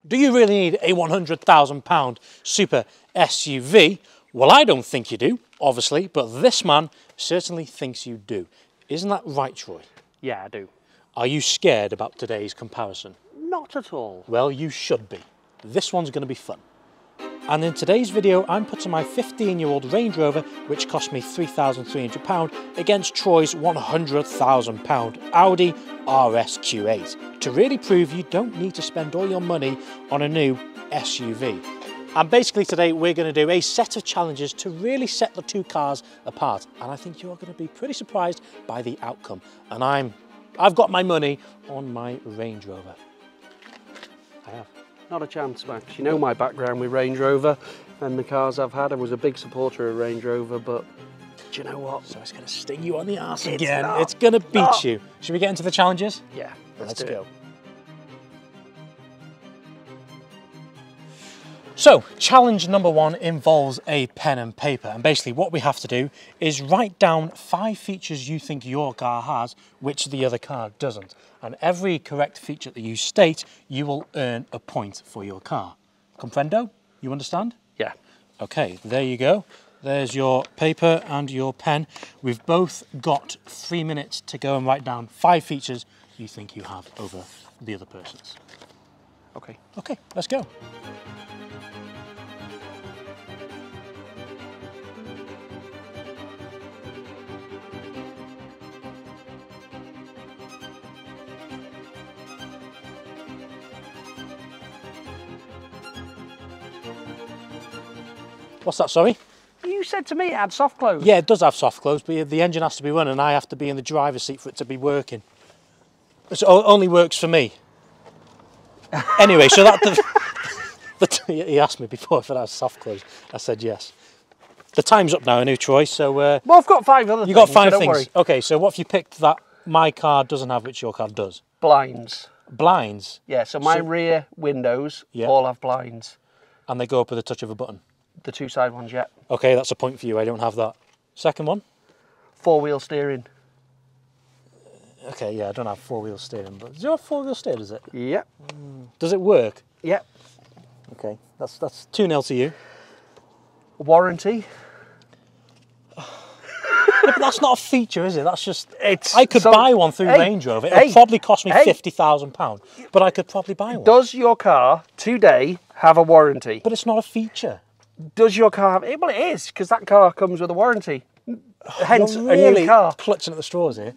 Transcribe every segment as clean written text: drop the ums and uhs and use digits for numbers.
Do you really need a £100,000 super SUV? Well, I don't think you do, obviously, but this man certainly thinks you do. Isn't that right, Troy? Yeah, I do. Are you scared about today's comparison? Not at all. Well, you should be. This one's going to be fun. And in today's video, I'm putting my 15-year-old Range Rover, which cost me £3,300, against Troy's £100,000 Audi RSQ8 to really prove you don't need to spend all your money on a new SUV. And basically today we're going to do a set of challenges to really set the two cars apart. And I think you're going to be pretty surprised by the outcome. And I've got my money on my Range Rover. I have. Not a chance, Max. You know my background with Range Rover and the cars I've had. I was a big supporter of Range Rover, but do you know what? So it's going to sting you on the arse again. It's going to beat you. Should we get into the challenges? Yeah, let's go. So, challenge number one involves a pen and paper, and basically what we have to do is write down 5 features you think your car has, which the other car doesn't. And every correct feature that you state, you will earn a point for your car. Comprendo? You understand? Yeah. Okay, there you go. There's your paper and your pen. We've both got 3 minutes to go and write down 5 features you think you have over the other person's. Okay. Okay, let's go. What's that, sorry? You said to me it had soft close. Yeah, it does have soft close, but the engine has to be running and I have to be in the driver's seat for it to be working. It only works for me. Anyway, so that he asked me before if it has soft close. I said yes. The time's up now, I know, Troy, so... well, I've got 5 other things. You got 5 so things. Don't worry. Okay, so what have you picked that my car doesn't have, which your car does? Blinds. Blinds? Yeah, so my rear windows all have blinds. And they go up with a touch of a button? The 2 side ones, yeah. Okay, that's a point for you. I don't have that. Second one? 4-wheel steering. Okay, yeah, I don't have 4-wheel steering, but does it have 4-wheel steering, does it? Yep. Does it work? Yep. Okay, that's 2-0 to you. Warranty. Yeah, but that's not a feature, is it? That's just... It's I could buy one through Range Rover. It would probably cost me £50,000, but I could probably buy one. Does your car today have a warranty? But it's not a feature. Does your car have... Well, it is, because that car comes with a warranty. Hence, You're really a new car. clutching at the straws here.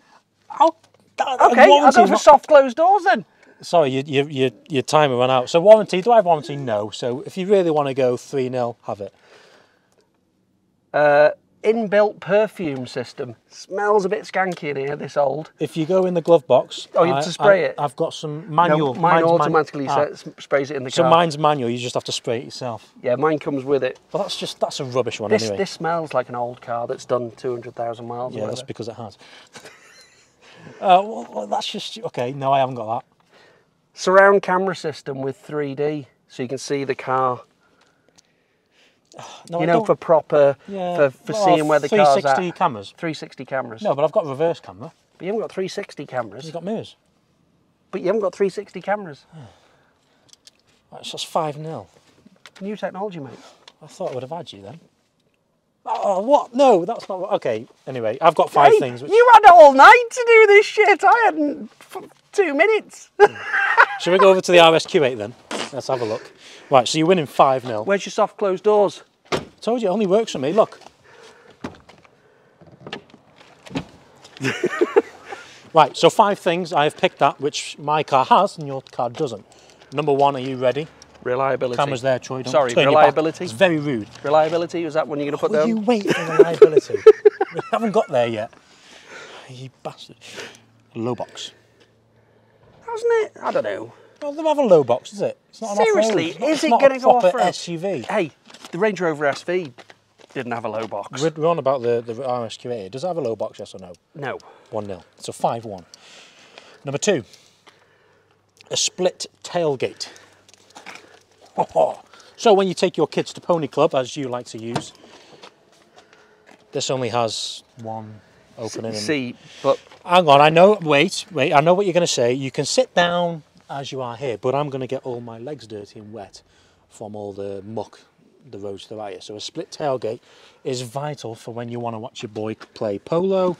Okay, I'll go for soft closed doors then. Sorry, your timer ran out. So warranty, do I have warranty? No. So if you really want to go 3-0, have it. Inbuilt perfume system. Smells a bit skanky in here, this old. If you go in the glove box... Oh, you have to spray it? I've got some manual. No, mine automatically sprays it in the car. So mine's manual, you just have to spray it yourself. Yeah, mine comes with it. Well, that's a rubbish one anyway. This smells like an old car that's done 200,000 miles. Yeah, that's because it has. Well, that's just... Okay, no, I haven't got that. Surround camera system with 3D, so you can see the car. No, you know, for proper, for seeing where the car's at. 360 cameras? 360 cameras. No, but I've got reverse camera. But you haven't got 360 cameras. You've got mirrors. But you haven't got 360 cameras. That's just 5-0. New technology, mate. I thought I would have had you then. Oh, what? No, that's not... Okay, anyway, I've got 5 things. Which... You had all night to do this shit. I hadn't... 2 minutes. Shall we go over to the RSQ8 then? Let's have a look. Right, so you're winning 5-0. Where's your soft closed doors? I told you, it only works for me, look. Right, so 5 things I have picked that which my car has and your car doesn't. Number 1, are you ready? Reliability. Camera's there, Troy. Don't Sorry, turn reliability. It's very rude. Reliability, is that one you're going to put down? You wait for reliability. We haven't got there yet. You bastard. Low box. Hasn't it? I don't know. Well, they have a low box, is it? It's not Seriously, an off-road. is it going to go off-road? SUV. Hey, the Range Rover SV didn't have a low box. We're on about the RSQ8. Does it have a low box, yes or no? No. 1-0. So 5-1. Number 2, a split tailgate. So when you take your kids to Pony Club, as you like to use, this only has one opening. See, but... Hang on, I know, wait, I know what you're going to say. You can sit down as you are here, but I'm going to get all my legs dirty and wet from all the muck the roads through here. So a split tailgate is vital for when you want to watch your boy play polo.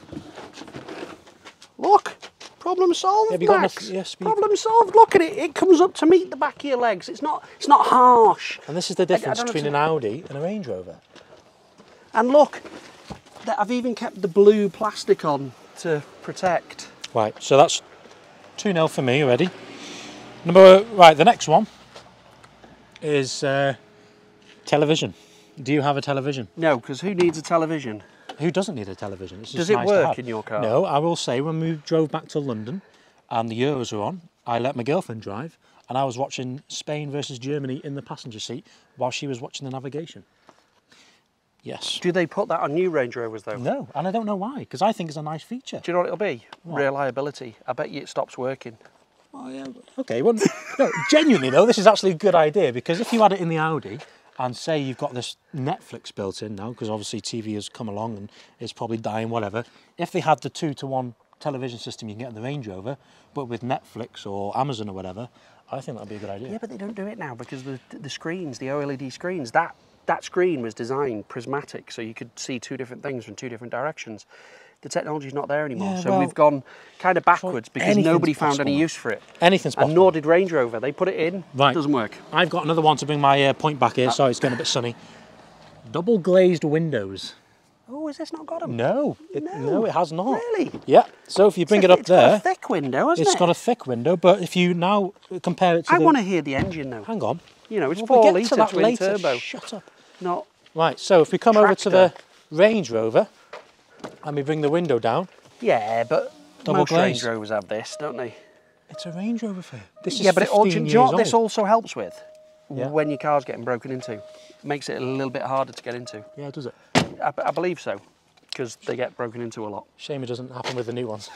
Look, problem solved, Have you got Max. enough? Yes, Problem solved. Look at it. It comes up to meet the back of your legs. It's not harsh. And this is the difference between an Audi and a Range Rover. And look, I've even kept the blue plastic on to protect. Right, so that's 2-0 for me already. Right, the next one is television. Do you have a television? No, because who needs a television? Who doesn't need a television? It's just Does it nice work in your car? No, I will say when we drove back to London and the Euros were on, I let my girlfriend drive and I was watching Spain versus Germany in the passenger seat while she was watching the navigation. Yes. Do they put that on new Range Rovers though? No, and I don't know why, because I think it's a nice feature. Do you know what it'll be? What? Reliability. I bet you it stops working. Oh yeah, okay. Well, no, genuinely though, this is actually a good idea, because if you had it in the Audi and say you've got this Netflix built in now, because obviously TV has come along and it's probably dying, whatever. If they had the 2-to-1 television system you can get in the Range Rover, but with Netflix or Amazon or whatever, I think that'd be a good idea. Yeah, but they don't do it now because the screens, the OLED screens, that screen was designed prismatic, so you could see two different things from two different directions. The technology's not there anymore, Yeah, so well, we've gone kind of backwards because nobody found possible. any use for it. Anything's possible. And nor did Range Rover. They put it in, Right. it doesn't work. I've got another one to bring my point back here. Sorry, it's getting a bit sunny. Double glazed windows. Oh, has this not got them? No, no, it has not. Really? Yeah. So if you bring it up It's there, got a thick window, hasn't it? it's got a thick window. But if you now compare it to I want to hear the engine though. Hang on. You know, it's We'll 4 get to litre that twin later. turbo. Shut up. Not Right. So if we come over to the Tractor. Range Rover, and we bring the window down, yeah, but Double most Range glazed. Rovers have this, don't they? it's a Range Rover for you. This is Yeah, but 15 do you years know what this old. also helps with? Yeah. When your car's getting broken into. Makes it a little bit harder to get into. Yeah, does it? I believe so, because they get broken into a lot. Shame it doesn't happen with the new ones.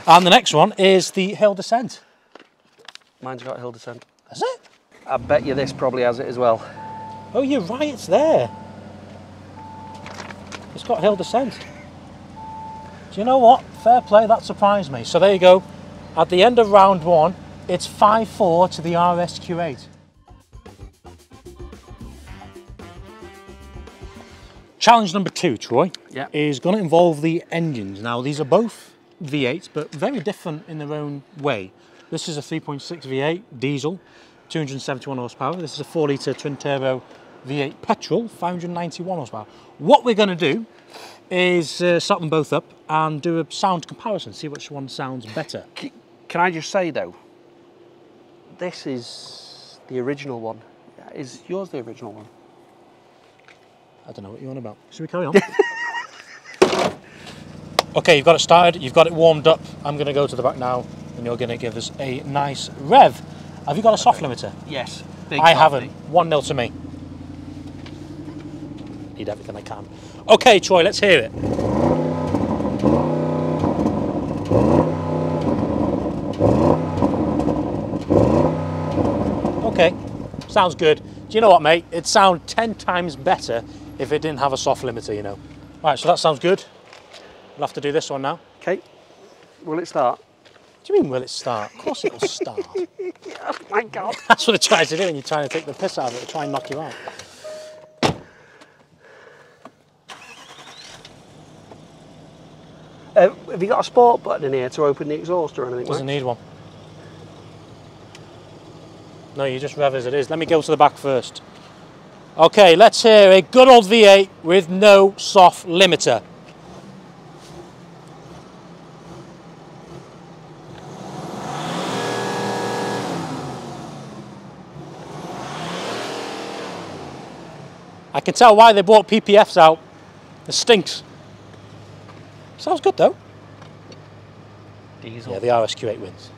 And the next one is the hill descent. Mine's got hill descent. Has it? I bet you this probably has it as well. Oh, you're right, it's there. It's got hill descent. Do you know what? Fair play, that surprised me. So there you go. At the end of round one, it's 5-4 to the RSQ8. Challenge number 2, Troy, Yeah. is going to involve the engines. Now, these are both V8s, but very different in their own way. This is a 3.6 V8 diesel, 271 horsepower. This is a 4-litre twin-turbo V8 petrol, 591 horsepower. What we're going to do is start them both up and do a sound comparison, see which one sounds better. Can I just say though, this is the original one. Is yours the original one? I don't know what you're on about. Should we carry on? Okay, you've got it started, you've got it warmed up. I'm going to go to the back now and you're going to give us a nice rev. Have you got a soft limiter? Yes. I haven't. 1-0 to me. Need everything I can. Okay, Troy, let's hear it. Okay, sounds good. Do you know what, mate? It'd sound 10 times better if it didn't have a soft limiter, you know. Right, so that sounds good. We'll have to do this one now. Okay. Will it start? What do you mean, will it start? Of course it will start. Oh my God. That's what it tries to do when you're trying to take the piss out of it, to try and knock you out. Have you got a sport button in here to open the exhaust or anything? Doesn't Max? need one. No, you just rev as it is. Let me go to the back first. Okay, let's hear a good old V8 with no soft limiter. I can tell why they brought PPFs out. It stinks. Sounds good though. Diesel. Yeah, the RSQ8 wins.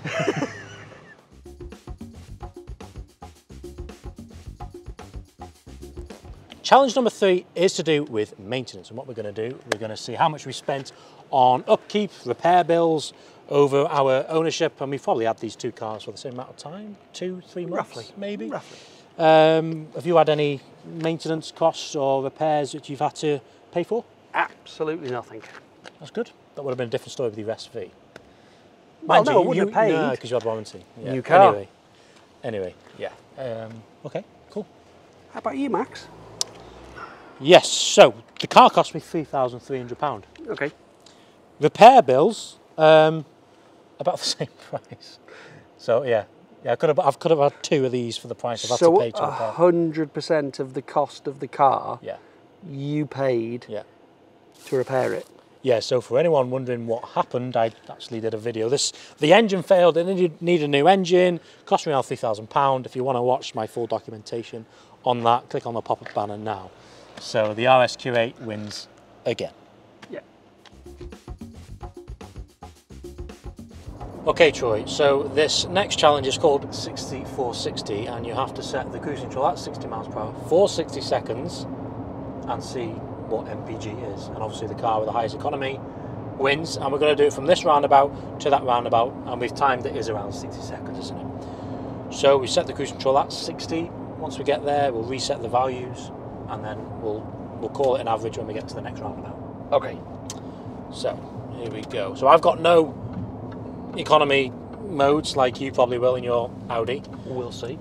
Challenge number 3 is to do with maintenance, and what we're going to do, we're going to see how much we spent on upkeep, repair bills over our ownership, and we've probably had these two cars for the same amount of time, 2-3 months, Roughly. maybe. Roughly. Have you had any maintenance costs or repairs that you've had to pay for? Absolutely nothing. That's good. That would have been a different story with your SV. Well, no, I wouldn't have paid. No, because you had warranty. Yeah. New car. Anyway, yeah. Okay, cool. How about you, Max? Yes, so the car cost me £3,300. Okay. Repair bills, about the same price. So yeah, I could have had two of these for the price I've had to pay to repair. 100% of the cost of the car, Yeah. you paid Yeah. to repair it. Yeah, so for anyone wondering what happened, I actually did a video. The engine failed, it needed a new engine, cost me around £3,000. If you want to watch my full documentation on that, click on the pop-up banner now. So the RSQ8 wins again. Yeah. Okay, Troy, so this next challenge is called 60-460, and you have to set the cruise control at 60 miles per hour for 60 seconds and see what MPG is. And obviously the car with the highest economy wins, and we're going to do it from this roundabout to that roundabout, and we've timed it is around 60 seconds, isn't it? So we set the cruise control at 60. Once we get there, we'll reset the values, and then we'll call it an average when we get to the next roundabout. Okay. So here we go. So I've got no economy modes like you probably will in your Audi. We'll see.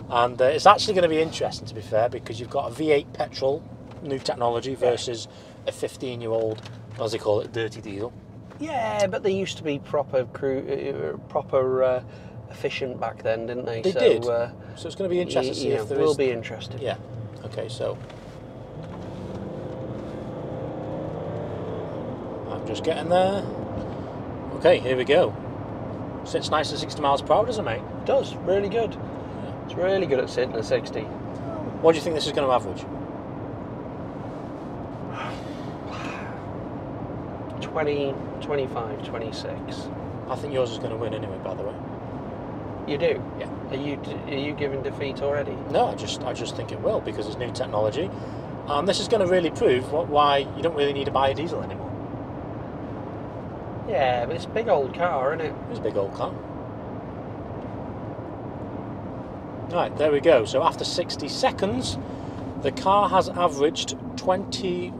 And it's actually going to be interesting, to be fair, because you've got a V8 petrol, new technology, versus a 15-year-old, as they call it, dirty diesel. Yeah, but they used to be proper efficient back then, didn't they? They did. So it's going to be interesting to see if there will be interesting. Yeah. Okay, so I'm just getting there. Okay, here we go. Sits nice at 60 miles per hour, doesn't it, mate? It does. Really good. It's really good at sitting at 60. What do you think this is going to average? 20, 25, 26. I think yours is going to win anyway, by the way. You do? Yeah. Are you giving defeat already? No, I just think it will, because it's new technology. And this is going to really prove why you don't really need to buy a diesel anymore. Yeah, but it's a big old car, isn't it? It's a big old car. Right, there we go. So after 60 seconds, the car has averaged 29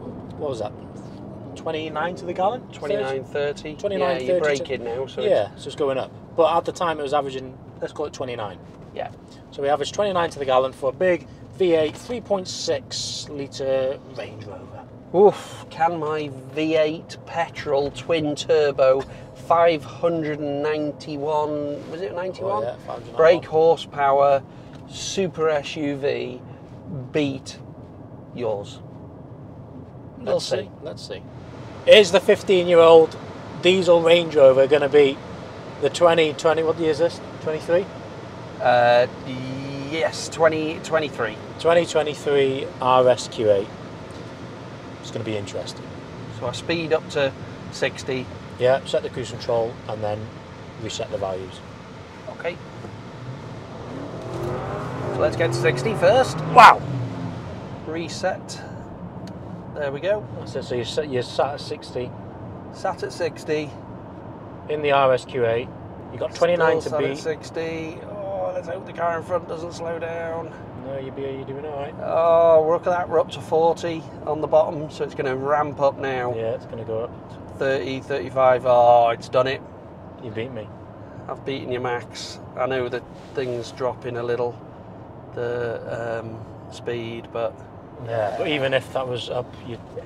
to the gallon? 29, 30. 29, yeah, 30. You're braking now, so yeah, so it's going up. But at the time it was averaging, let's call it 29. Yeah. So we averaged 29 to the gallon for a big V8 3.6 litre Range Rover. Oof, can my V8 petrol twin turbo 591, was it 91? Oh, yeah, 591. Brake horsepower, super SUV beat yours? Let's see. Let's see. Is the 15-year-old diesel Range Rover going to beat the 2020, what year is this? 23? Yes, 2023. 2023 RSQ8. It's going to be interesting. So I speed up to 60. Yeah, set the cruise control and then reset the values. Okay. So let's get to 60 first. Wow! Reset. There we go. That's it. So you're sat at 60 Sat at 60. in the RSQ8. You've got 29 Still to sat beat. at 60. Oh, let's hope the car in front doesn't slow down. No, you're doing all right. Oh, look at that. We're up to 40 on the bottom, so it's going to ramp up now. Yeah, it's going to go up. 30, 35. Oh, it's done it. You beat me. I've beaten you, Max. I know that things dropping a little, the speed, but... Yeah, but even if that was up,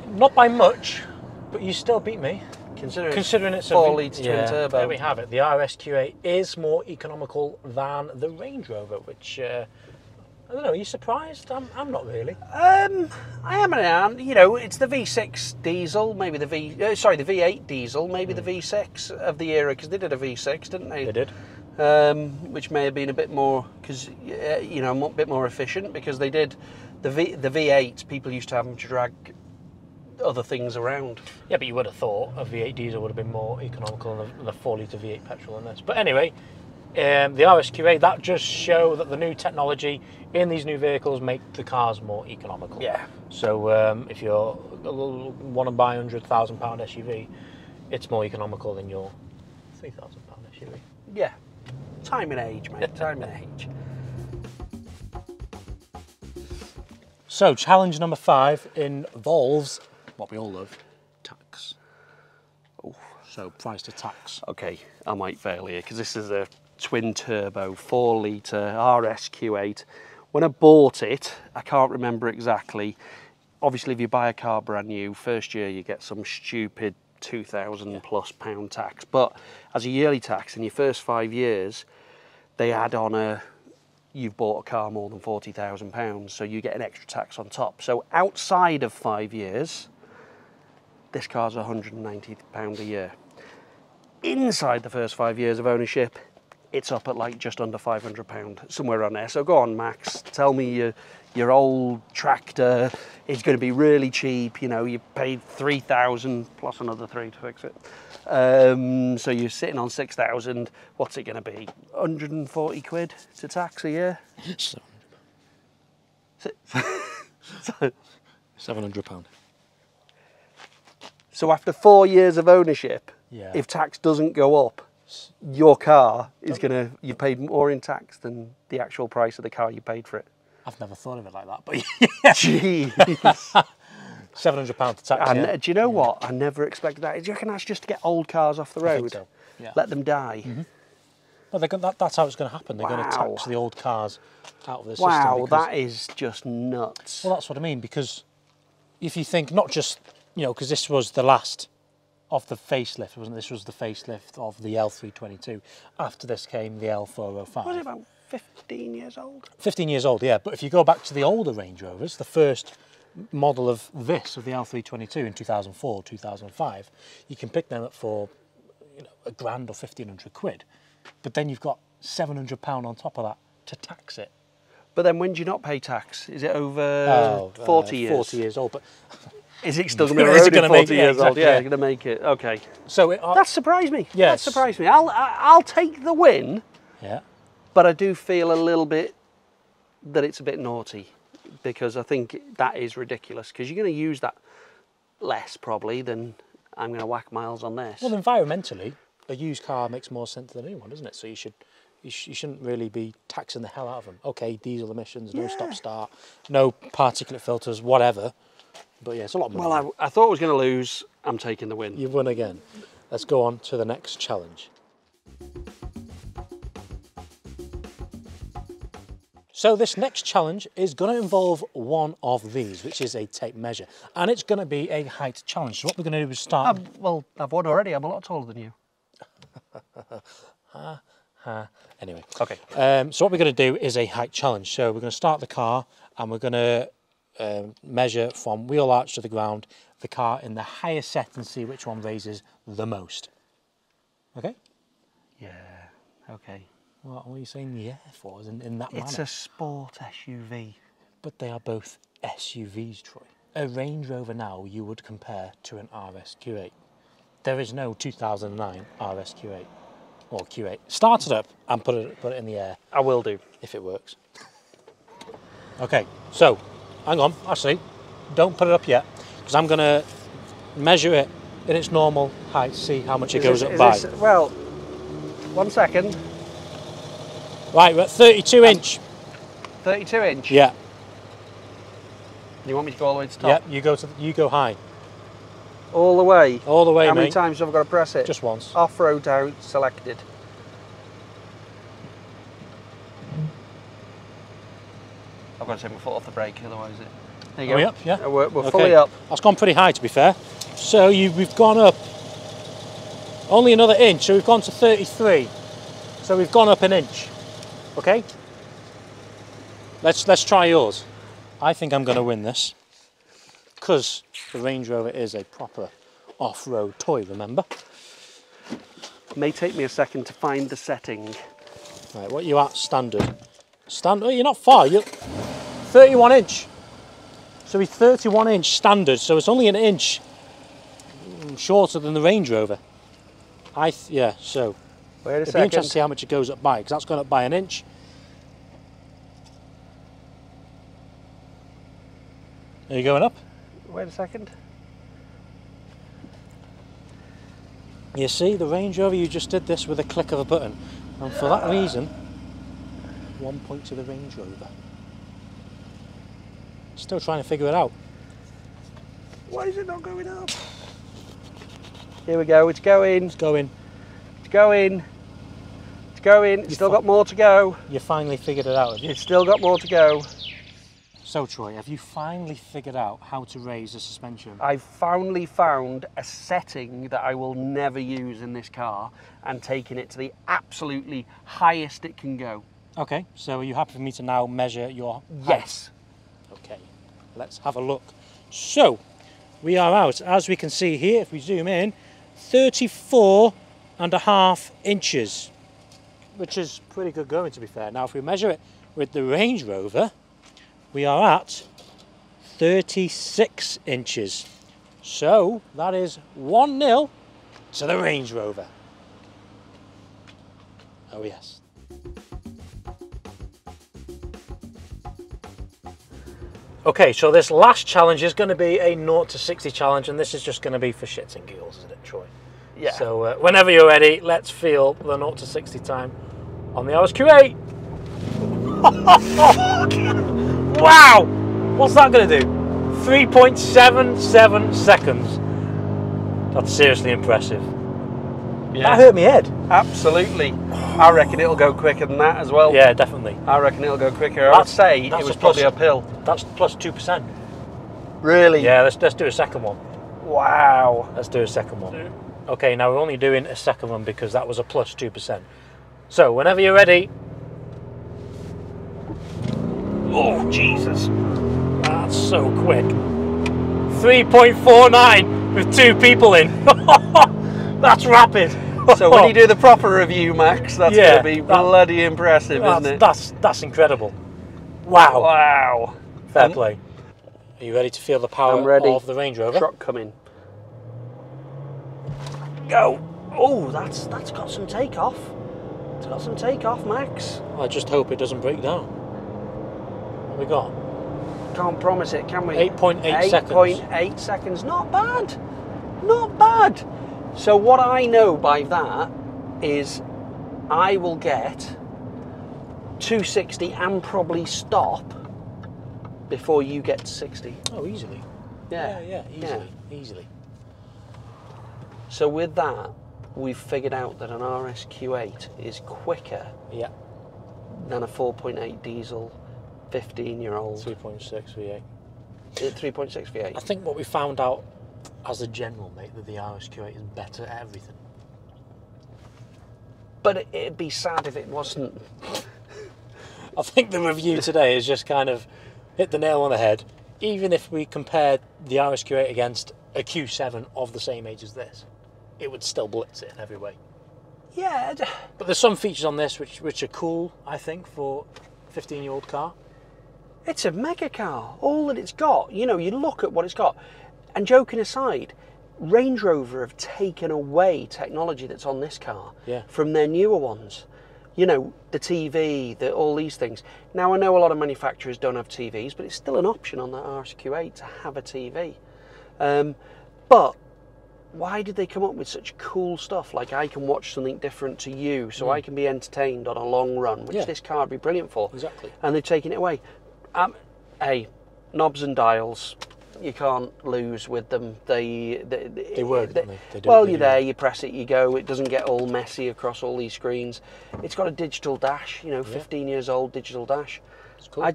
not by much, but you still beat me. Considering it's 4 litre twin turbo. There we have it. The RSQ8 is more economical than the Range Rover, which I don't know. Are you surprised? I'm not really. I am and I am. You know, it's the V6 diesel, maybe the V8 diesel, maybe the V6 of the era, because they did a V6, didn't they? They did. Which may have been a bit more, because you know, a bit more efficient, because they did the V8. People used to have them to drag other things around. Yeah, but you would have thought a V8 diesel would have been more economical than a 4 litre V8 petrol than this. But anyway, the RSQ8, that just show that the new technology in these new vehicles make the cars more economical. Yeah. So if you're want to buy £100,000 SUV, it's more economical than your £3,000 SUV. Yeah. Time and age, mate. Time and age. So challenge number 5 involves what we all love, tax. Oh. So price to tax. Okay, I might fail here because this is a twin turbo 4 litre RSQ8. When I bought it, I can't remember exactly. Obviously, if you buy a car brand new, first year you get some stupid £2,000 plus tax. But as a yearly tax in your first 5 years, they add on you've bought a car more than £40,000, so you get an extra tax on top. So outside of 5 years, this car's £190 a year. Inside the first 5 years of ownership, it's up at like just under £500, somewhere around there. So go on, Max, tell me your old tractor is going to be really cheap. You know, you paid 3,000 plus another 3 to fix it. So you're sitting on 6,000. What's it going to be? 140 quid to tax a year? £700. So after 4 years of ownership, Yeah. if tax doesn't go up, your car is you paid more in tax than the actual price of the car you paid for it. I've never thought of it like that, but Jeez. £700 to tax. And Yeah. do you know what? I never expected that. Do you reckon that's just to get old cars off the road? I think so. Yeah. Let them die? Well, that's how it's going to happen. They're going to Wow. tax the old cars out of the system. Wow, because, that is just nuts. well, that's what I mean, because if you think not just, you know, because this was the last of the facelift, wasn't it? This was the facelift of the L322. After this came the L405. Was it about 15 years old? 15 years old, yeah. But if you go back to the older Range Rovers, the first model of this, of the L322 in 2004, 2005, you can pick them up for, you know, £1,000 or 1,500 quid. But then you've got £700 on top of that to tax it. But then when do you not pay tax? Is it over 40 years? 40 years old, but Is it still going to be Is it road gonna at make 40 it? years old? Exactly, Yeah, yeah. it's going to make it. Okay. so That surprised me. Yes. That surprised me. I'll take the win, yeah. but I do feel a little bit that it's a bit naughty, because I think that is ridiculous, because you're going to use that less probably than I'm going to whack miles on this. Well, environmentally, a used car makes more sense than a new one, doesn't it? So you shouldn't really be taxing the hell out of them. Okay, diesel emissions, no stop-start, no particulate filters, whatever. But yeah, it's a lot more. Well, I thought I was going to lose. I'm taking the win. You've won again. Let's go on to the next challenge. So this next challenge is going to involve one of these, which is a tape measure. And it's going to be a height challenge. So what we're going to do is start... Well, I've won already. I'm a lot taller than you. Anyway. Okay. So what we're going to do is a height challenge. So we're going to start the car and we're going to measure from wheel arch to the ground the car in the higher set and see which one raises the most. Okay? Yeah. Okay. What are you saying yeah for in that manner? It's a sport SUV. But they are both SUVs, Troy. A Range Rover now you would compare to an RSQ8. There is no 2009 RSQ8 or Q8. Start it up and put it in the air. I will do. If it works. Okay, so hang on, actually, don't put it up yet, because I'm going to measure it in its normal height, see how much it goes up by. Well, 1 second. Right, we're at 32 inch. 32 inch? Yeah. You want me to go all the way to the top? Yeah, you go high. All the way? All the way, How mate. many times have I got to press it? Just once. Off-road down, selected. I've got to take my foot off the brake, otherwise it... There you Are go. we up? Yeah. We're Okay. fully up. That's gone pretty high, to be fair. So we've gone up only another inch, so we've gone to 33. So we've gone up an inch. Okay? Let's try yours. I think I'm going to win this, because the Range Rover is a proper off-road toy, remember? It may take me a second to find the setting. Right, what are you at standard? Standard, you're not far, you're 31 inch. So we're 31 inch standard, so it's only an inch shorter than the Range Rover. Yeah, so Wait a it'd be second. interesting to see how much it goes up by, because that's gone up by an inch. Are you going up? Wait a second. You see, the Range Rover, you just did this with a click of a button. And for that reason, 1 point to the Range Rover. Still trying to figure it out. Why is it not going up? Here we go. It's going. It's going. It's going. It's going. It's still got more to go. You finally figured it out, have you? It's still got more to go. So Troy, have you finally figured out how to raise the suspension? I've finally found a setting that I will never use in this car and taking it to the absolutely highest it can go. Okay, so are you happy for me to now measure your height? Yes. Okay, let's have a look. So, we are out, as we can see here, if we zoom in, 34.5 inches, which is pretty good going, to be fair. Now, if we measure it with the Range Rover, we are at 36 inches. So that is 1-0 to the Range Rover. Oh yes. Okay, so this last challenge is going to be a 0 to 60 challenge, and this is just going to be for shits and giggles, isn't it, Troy? Yeah. So whenever you're ready, let's feel the 0 to 60 time on the RSQ8. Wow! What's that going to do? 3.77 seconds. That's seriously impressive. Yeah. That hurt my head. Absolutely. I reckon it'll go quicker than that as well. Yeah, definitely. I reckon it'll go quicker. I would say it was probably uphill. That's plus 2%. Really? Yeah, let's do a second one. Wow. Let's do a second one. Okay, now we're only doing a second one because that was a plus 2%. So, whenever you're ready. Oh, Jesus. That's so quick. 3.49 with 2 people in. That's rapid. So when you do the proper review, Max, that's going to be bloody impressive, isn't it? That's incredible. Wow. Wow. Fair play. Are you ready to feel the power of the Range Rover? Truck coming. Go. Oh, that's got some takeoff. It's got some takeoff, Max. I just hope it doesn't break down. What have we got? Can't promise it, can we? 8.8 seconds. 8.8 seconds. Not bad. Not bad. So what I know by that is I will get 260 and probably stop before you get to 60. Oh, easily. Yeah, easily. So with that, we've figured out that an RSQ8 is quicker than a 4.8 diesel 15-year-old. 3.6 V8. 3.6 V8. I think what we found out as a general, mate, that the RSQ8 is better at everything. But it'd be sad if it wasn't. I think the review today is just kind of hit the nail on the head. Even if we compared the RSQ8 against a Q7 of the same age as this, it would still blitz it in every way. Yeah. But there's some features on this which are cool, I think, for a 15-year-old car. It's a mega car. All that it's got, you know, you look at what it's got. And joking aside, Range Rover have taken away technology that's on this car from their newer ones. You know, the TV, all these things. Now, I know a lot of manufacturers don't have TVs, but it's still an option on that RSQ8 to have a TV. But why did they come up with such cool stuff? Like, I can watch something different to you, so I can be entertained on a long run, which this car would be brilliant for. Exactly. And they've taken it away. Hey, knobs and dials, you can't lose with them. They work, don't they? Well, you're there, you press it, you go. It doesn't get all messy across all these screens. It's got a digital dash, you know, 15 years old digital dash. It's cool.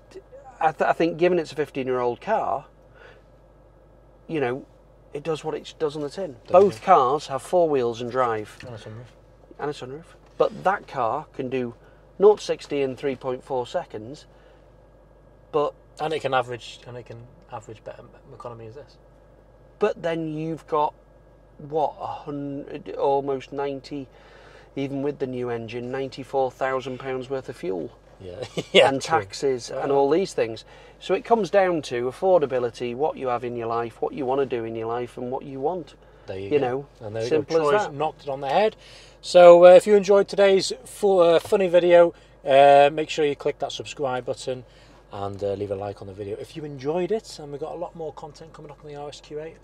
I think given it's a 15-year-old car, you know, it does what it does on the tin. Both cars have 4 wheels and drive. And a sunroof. And a sunroof. But that car can do 0 to 60 in 3.4 seconds. And it can average better economy as this. But then you've got what, 100, almost 90, even with the new engine, £94,000 worth of fuel. Yeah. And taxes and all these things. So it comes down to affordability, what you have in your life, what you want to do in your life, and what you want. There you go. know, and there simple you go. Troy's as that. knocked it on the head. So if you enjoyed today's funny video, make sure you click that subscribe button and leave a like on the video if you enjoyed it. And we've got a lot more content coming up on the RSQ8.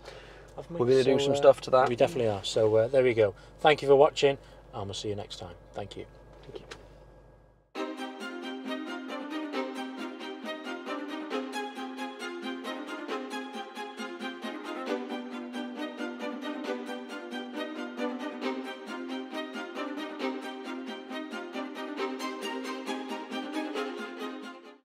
We're going to do some stuff to that. We definitely are. So there we go. Thank you for watching, and we'll see you next time. Thank you. Thank you.